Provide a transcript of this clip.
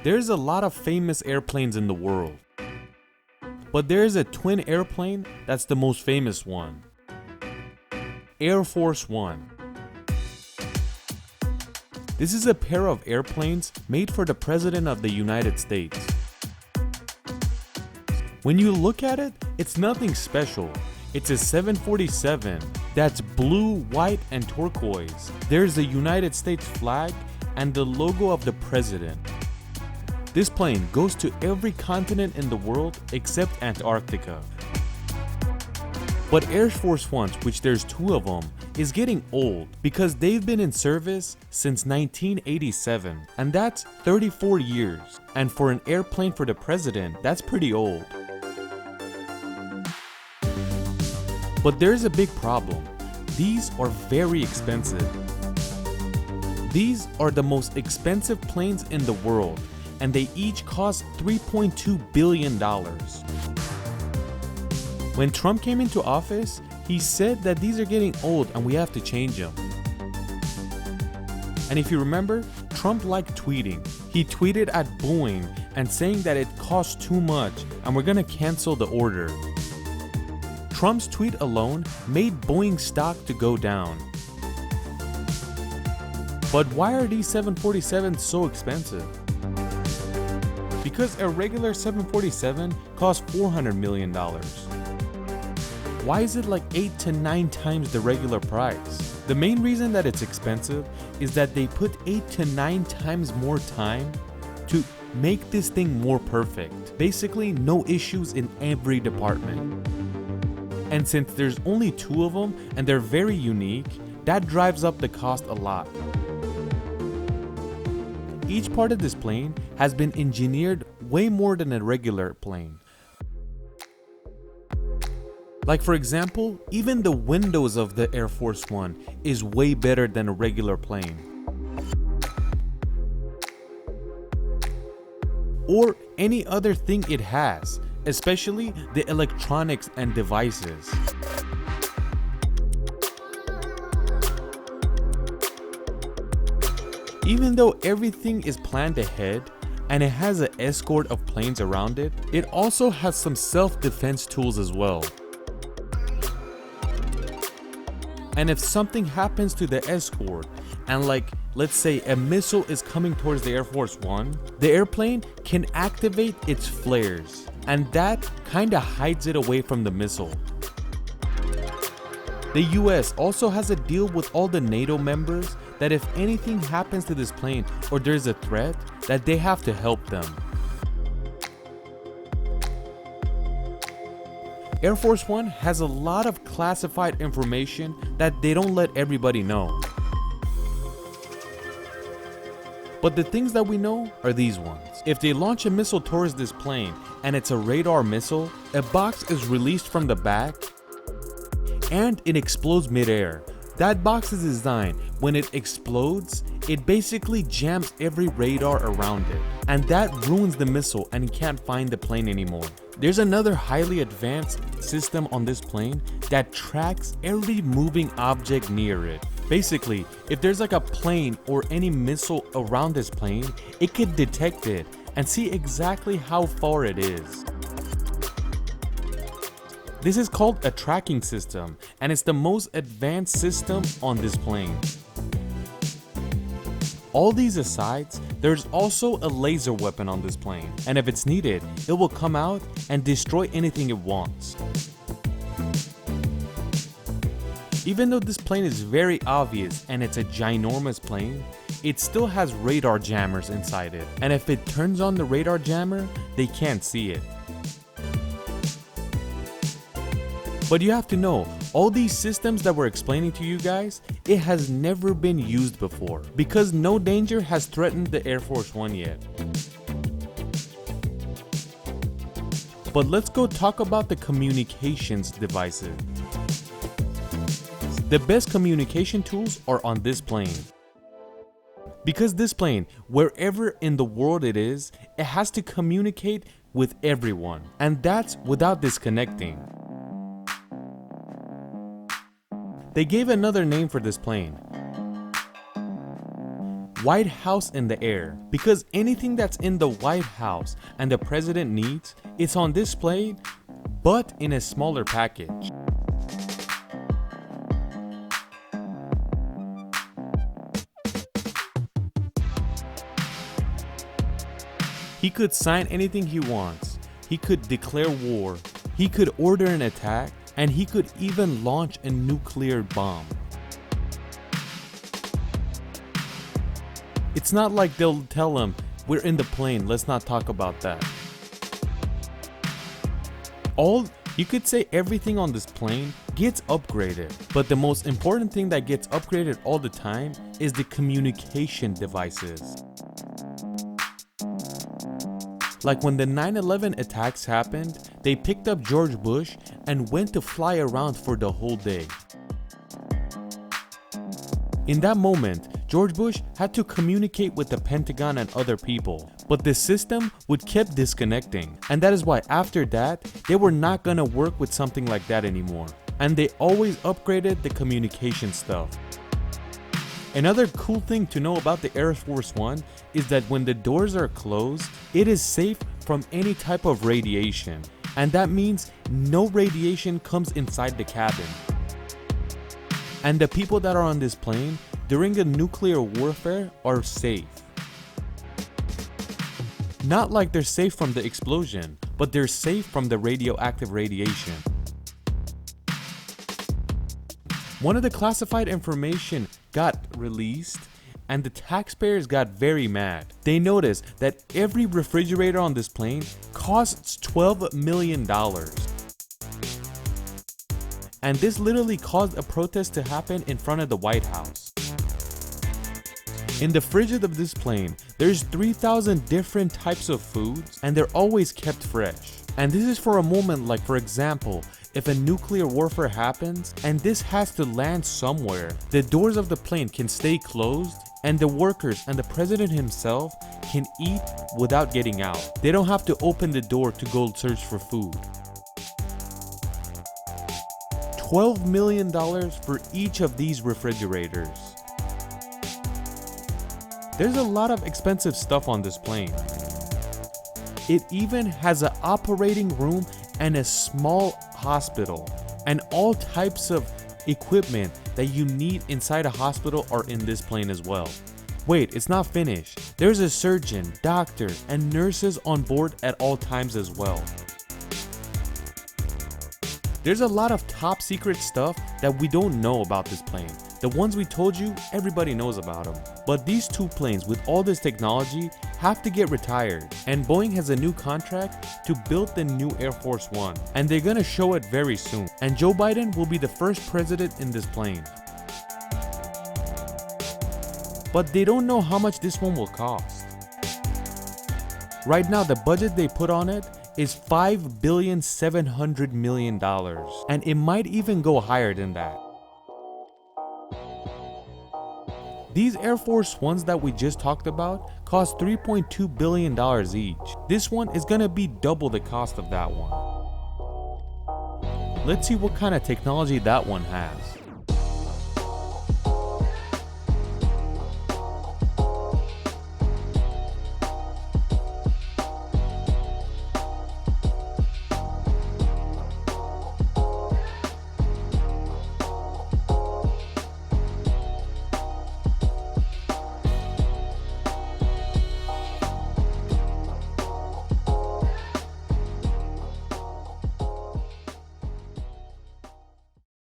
There's a lot of famous airplanes in the world, but there is a twin airplane that's the most famous one. Air Force One. This is a pair of airplanes made for the President of the United States. When you look at it, it's nothing special. It's a 747 that's blue, white, and turquoise. There's a United States flag and the logo of the President. This plane goes to every continent in the world except Antarctica. But Air Force Ones, which there's two of them, is getting old because they've been in service since 1987, and that's 34 years. And for an airplane for the President, that's pretty old. But there's a big problem. These are very expensive. These are the most expensive planes in the world, and they each cost $3.2 billion. When Trump came into office, he said that these are getting old and we have to change them. And if you remember, Trump liked tweeting. He tweeted at Boeing and saying that it costs too much and we're gonna cancel the order. Trump's tweet alone made Boeing stock to go down. But why are these 747s so expensive? Because a regular 747 costs $400 million. Why is it like 8 to 9 times the regular price? The main reason that it's expensive is that they put 8 to 9 times more time to make this thing more perfect. Basically, no issues in every department. And since there's only two of them and they're very unique, that drives up the cost a lot. Each part of this plane has been engineered way more than a regular plane. Like for example, even the windows of the Air Force One is way better than a regular plane. Or any other thing it has, especially the electronics and devices. Even though everything is planned ahead and it has an escort of planes around it, it also has some self-defense tools as well. And if something happens to the escort, and like, let's say a missile is coming towards the Air Force One, the airplane can activate its flares, and that kinda hides it away from the missile. The US also has a deal with all the NATO members that if anything happens to this plane or there's a threat, that they have to help them. Air Force One has a lot of classified information that they don't let everybody know. But the things that we know are these ones. If they launch a missile towards this plane and it's a radar missile, a box is released from the back and it explodes midair. That box is designed, when it explodes, it basically jams every radar around it. And that ruins the missile and you can't find the plane anymore. There's another highly advanced system on this plane that tracks every moving object near it. Basically, if there's like a plane or any missile around this plane, it could detect it and see exactly how far it is. This is called a tracking system, and it's the most advanced system on this plane. All these asides, there's also a laser weapon on this plane, and if it's needed, it will come out and destroy anything it wants. Even though this plane is very obvious and it's a ginormous plane, it still has radar jammers inside it, and if it turns on the radar jammer, they can't see it. But you have to know, all these systems that we're explaining to you guys, it has never been used before because no danger has threatened the Air Force One yet. But let's go talk about the communications devices. The best communication tools are on this plane. Because this plane, wherever in the world it is, it has to communicate with everyone, and that's without disconnecting. They gave another name for this plane. White House in the air, because anything that's in the White House and the president needs, it's on display, but in a smaller package. He could sign anything he wants. He could declare war. He could order an attack, and he could even launch a nuclear bomb. It's not like they'll tell him, "We're in the plane, let's not talk about that." You could say everything on this plane gets upgraded, but the most important thing that gets upgraded all the time is the communication devices. Like when the 9/11 attacks happened, they picked up George Bush and went to fly around for the whole day. In that moment, George Bush had to communicate with the Pentagon and other people, but the system would keep disconnecting, and that is why after that, they were not gonna work with something like that anymore, and they always upgraded the communication stuff. Another cool thing to know about the Air Force One is that when the doors are closed, it is safe from any type of radiation, and that means no radiation comes inside the cabin. And the people that are on this plane during a nuclear warfare are safe. Not like they're safe from the explosion, but they're safe from the radioactive radiation. One of the classified information got released, and the taxpayers got very mad. They noticed that every refrigerator on this plane costs $12 million. And this literally caused a protest to happen in front of the White House. In the fridges of this plane, there's 3,000 different types of foods, and they're always kept fresh. And this is for a moment, like for example, if a nuclear warfare happens and this has to land somewhere, the doors of the plane can stay closed, and the workers and the president himself can eat without getting out. They don't have to open the door to go search for food. $12 million for each of these refrigerators. There's a lot of expensive stuff on this plane. It even has an operating room and a small hospital, and all types of equipment that you need inside a hospital are in this plane as well. Wait, it's not finished. There's a surgeon, doctor, and nurses on board at all times as well. There's a lot of top secret stuff that we don't know about this plane. The ones we told you, everybody knows about them. But these two planes with all this technology have to get retired, and Boeing has a new contract to build the new Air Force One, and they're gonna show it very soon. And Joe Biden will be the first president in this plane. But they don't know how much this one will cost. Right now, the budget they put on it is $5.7 billion, and it might even go higher than that. These Air Force Ones that we just talked about cost $3.2 billion each. This one is gonna be double the cost of that one. Let's see what kind of technology that one has.